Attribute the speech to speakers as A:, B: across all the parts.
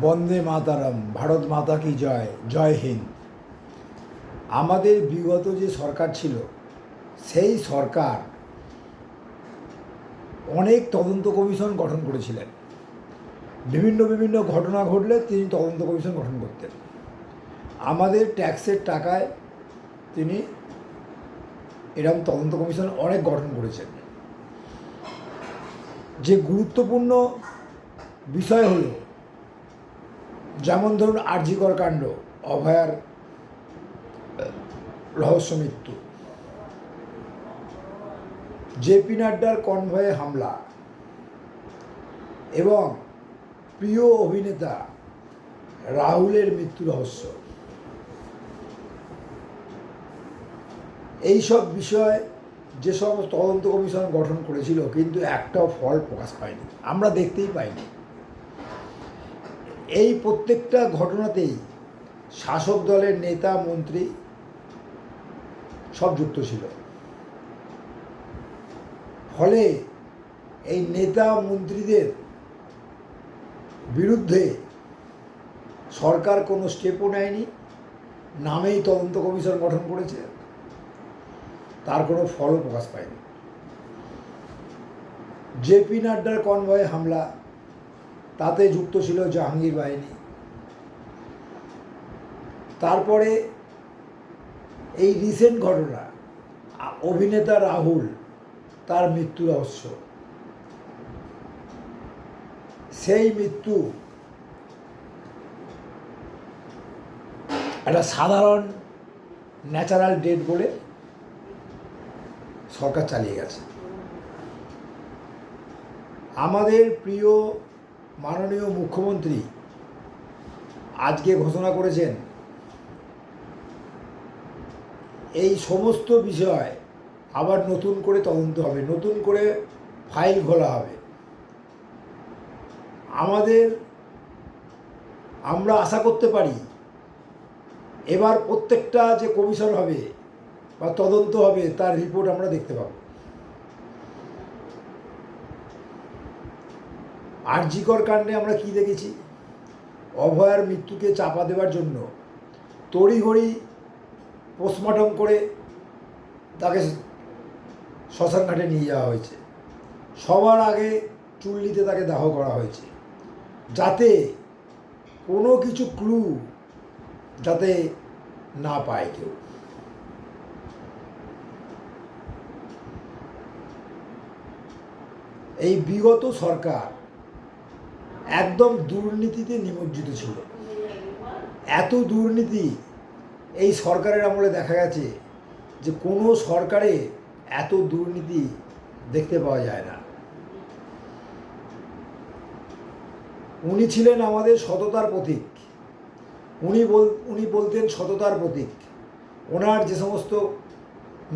A: বন্দে মাতারাম, ভারত মাতা কি জয়, জয় হিন্দ। আমাদের বিগত যে সরকার ছিল সেই সরকার অনেক তদন্ত কমিশন গঠন করেছিলেন। বিভিন্ন বিভিন্ন ঘটনা ঘটলে তিনি তদন্ত কমিশন গঠন করতেন। আমাদের ট্যাক্সের টাকায় তিনি এরকম তদন্ত কমিশন অনেক গঠন করেছেন। যে গুরুত্বপূর্ণ বিষয় হলো, যেমন ধরুন আর.জি. কর কাণ্ড, অভয়ার রহস্য মৃত্যু, জে.পি. নাড্ডার কনভয়ে হামলা এবং প্রিয় অভিনেতা রাহুলের মৃত্যু রহস্য, এইসব বিষয় যে সমস্ত তদন্ত কমিশন গঠন করেছিল, কিন্তু একটাও ফল প্রকাশ পায়নি, আমরা দেখতেই পাইনি। এই প্রত্যেকটা ঘটনাতেই শাসক দলের নেতা মন্ত্রী সব যুক্ত ছিল। ফলে এই নেতা মন্ত্রীদের বিরুদ্ধে সরকার কোনো স্টেপও নেয়নি, নামেই তদন্ত কমিশন গঠন করেছে, তার কোনো ফলও প্রকাশ পায়নি। জে.পি. নাড্ডার কনভয়ে হামলা, তাতে যুক্ত ছিল জাহাঙ্গীর বাহিনী। তারপরে এই রিসেন্ট ঘটনা, অভিনেতা রাহুল তার মৃত্যু রহস্য, সেই মৃত্যু একটা সাধারণ ন্যাচারাল ডেথ বলে সরকার চালিয়ে গেছে। আমাদের প্রিয় মাননীয় মুখ্যমন্ত্রী আজকে ঘোষণা করেছেন এই সমস্ত বিষয় আবার নতুন করে তদন্ত হবে, নতুন করে ফাইল খোলা হবে। আমরা আশা করতে পারি এবার প্রত্যেকটা যে কমিশন হবে বা তদন্ত হবে, তার রিপোর্ট আমরা দেখতে পাব। আর.জি. কর কাণ্ডে আমরা কি দেখেছি? অভয়ার মৃত্যুকে চাপা দেওয়ার জন্য তড়িঘড়ি পোস্টমর্টম করে তাকে শ্মশান ঘাটে নিয়ে যাওয়া হয়েছে। সবার আগে চুল্লিতে তাকে দাহ করা হয়েছে, যাতে কোনো কিছু ক্লু যাতে না পায় কেউ। এই বিগত সরকার একদম দুর্নীতিতে নিমজ্জিত ছিল। এত দুর্নীতি এই সরকারের আমলে দেখা গেছে যে কোনো সরকারে এত দুর্নীতি দেখতে পাওয়া যায় না। উনি ছিলেন আমাদের সততার প্রতীক। উনি বলতেন সততার প্রতীক। ওনার যে সমস্ত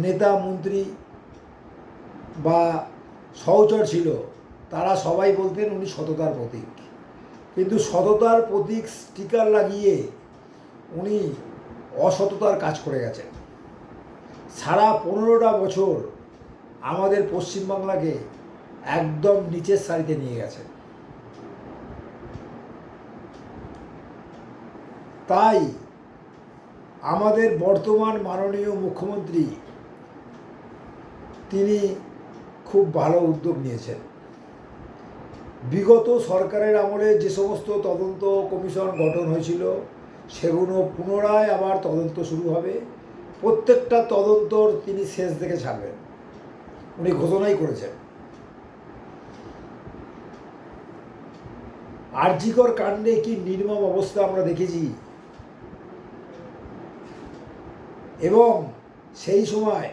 A: নেতা মন্ত্রী বা সহচর ছিল, তারা সবাই বলতেন উনি সততার প্রতীক। কিন্তু সততার প্রতীক স্টিকার লাগিয়ে উনি অসততার কাজ করে গেছেন। সারা 15টা বছর আমাদের পশ্চিমবাংলাকে একদম নিচের সারিতে নিয়ে গেছেন। তাই আমাদের বর্তমান মাননীয় মুখ্যমন্ত্রী তিনি খুব ভালো উদ্যোগ নিয়েছেন। বিগত সরকারের আমলে যে সমস্ত তদন্ত কমিশন গঠন হয়েছিল, সেগুলো পুনরায় আবার তদন্ত শুরু হবে। প্রত্যেকটা তদন্তর তিনি শেষ দেখে ছাড়বেন, উনি ঘোষণাই করেছেন। আর.জি. কর কাণ্ডে কি নির্মম অবস্থা আমরা দেখেছি, এবং সেই সময়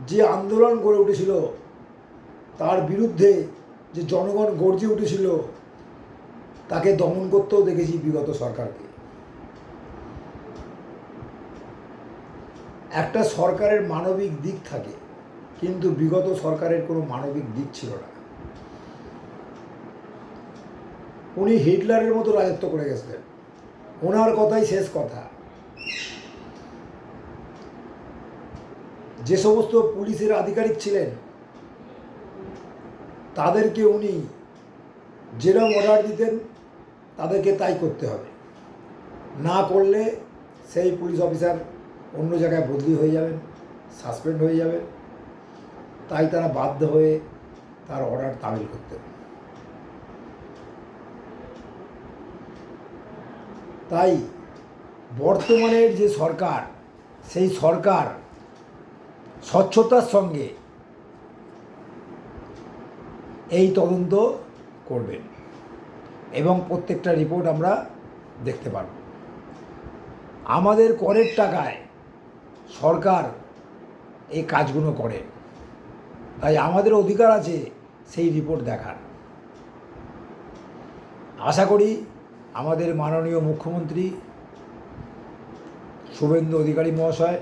A: যে আন্দোলন গড়ে উঠেছিল, তার বিরুদ্ধে যে জনগণ গর্জে উঠেছিল, তাকে দমন করতেও দেখেছি বিগত সরকারকে। একটা সরকারের মানবিক দিক থাকে, কিন্তু বিগত সরকারের কোনো মানবিক দিক ছিল না। উনি হিটলারের মতো রাজত্ব করে গেছিলেন, ওনার কথাই শেষ কথা। যে সমস্ত পুলিশের আধিকারিক ছিলেন, তাদেরকে উনি যেরকম অর্ডার দিতেন তাদেরকে তাই করতে হবে। না করলে সেই পুলিশ অফিসার অন্য জায়গায় বদলি হয়ে যাবেন, সাসপেন্ড হয়ে যাবেন। তাই তারা বাধ্য হয়ে তার অর্ডার তামিল করতে হবে। তাই বর্তমানের যে সরকার, সেই সরকার স্বচ্ছতার সঙ্গে এই তদন্ত করবেন এবং প্রত্যেকটা রিপোর্ট আমরা দেখতে পারব। আমাদের করের টাকায় সরকার এই কাজগুলো করে, তাই আমাদের অধিকার আছে সেই রিপোর্ট দেখার। আশা করি আমাদের মাননীয় মুখ্যমন্ত্রী শুভেন্দু অধিকারী মহাশয়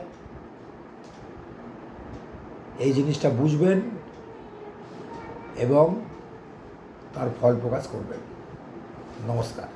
A: এই জিনিসটা বুঝবেন এবং তার ফল প্রকাশ করবেন। নমস্কার।